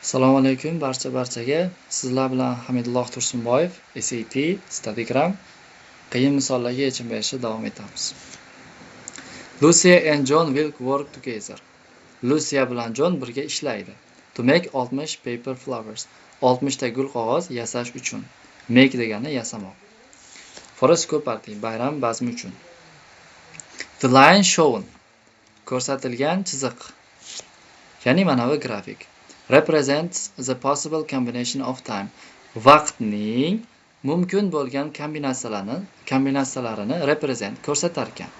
Assalomu alaykum barchaga. Sizlar bilan Hamidulloh Tursunboyev, SAT, Studygram qiyin misollarga yechim berishda davom etamiz. Lucia and John will work together. Lucia bilan John birga ishlaydi. To make 60 paper flowers. 60 ta gul qog'oz yasash uchun. Make degani yasamoq. For a school party, bayram bazmi uchun. The line shown. Ko'rsatilgan chiziq. Ya'ni mana bu grafik. Represents the possible combination of time. Vaqtning mumkin bo'lgan kombinatsiyalarini represent ko'rsatar ekan.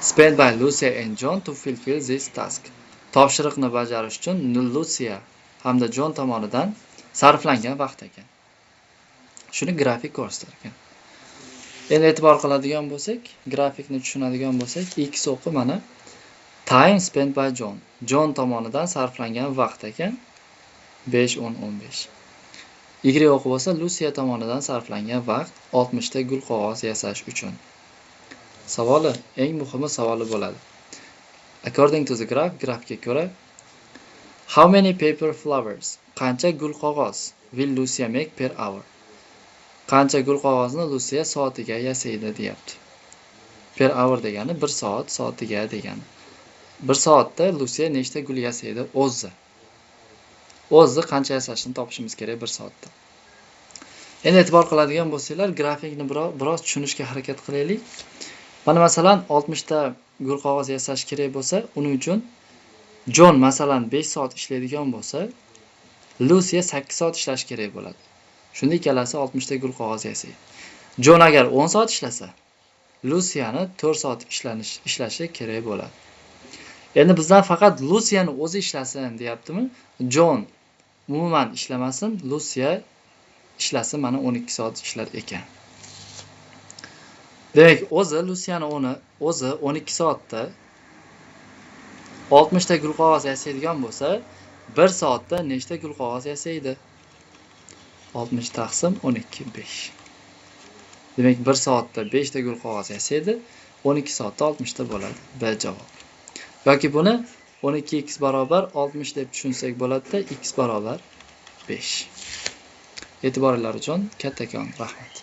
Spent by Lucia and John to fulfill this task. Topshiriqni bajarish uchun Lucia hamda John tomonidan sarflangan vaqt ekan. Shuni grafik ko'rsatar ekan. Endi e'tibor qiladigan bo'lsak, grafikni tushunadigan bo'lsak, x o'qi mana time spent by John. John tomonidan sarflangan vaqt ekan 5, 10, 15. Y o'qi bo'lsa Lucia tomonidan sarflangan vaqt 60 ta gul qog'oz yasash uchun. Savoli, eng muhimi savoli bo'ladi. According to the graph, grafga ko'ra how many paper flowers? Qancha gul qog'oz will Lucia make per hour? Qancha gul qog'ozni Lucia soatiga yasaydi deyapti. Per hour degani 1 soat, soatiga degani. 1 soatda Lucia nechta gul yasaydi o'zi? O'zi qancha yasashini topishimiz kerak 1 soatda. Endi e'tibor qiladigan bo'lsanglar, grafikni biroz tushunishga harakat qilaylik. Mana masalan 60 ta gul qog'oz yasash kerak bo'lsa, uning uchun John masalan 5 soat ishlaydigan bo'lsa, Lucia 8 soat ishlash kerak bo'ladi. Shunda ikkalasi 60 ta gul qog'oz yasaydi. John agar 10 soat ishlasa, Lucia'ni 4 soat ishlashi kerak bo'ladi. Endi bizdan faqat Lucia'ni o'zi ishlasin deyaptimi? John umuman ishlamasin, Lucia ishlasin, mana 12 soat ishlar ekan. Demak, Lucia'ni o'zi 12 soatda 60 ta gul qog'oz yasaydigan bo'lsa, 1 soatda nechta gul qog'oz yasaydi? 60 taqsim 12, 5. Demak, 1 soatda 5 ta gul qog'oz yasaydi, 12 soatda 60 ta bo'ladi. B javob. Yoki buni 12x barobar 60 deb tushunsak bo'ladi-da, x barobar 5. E'tiboringiz uchun kattakon rahmat.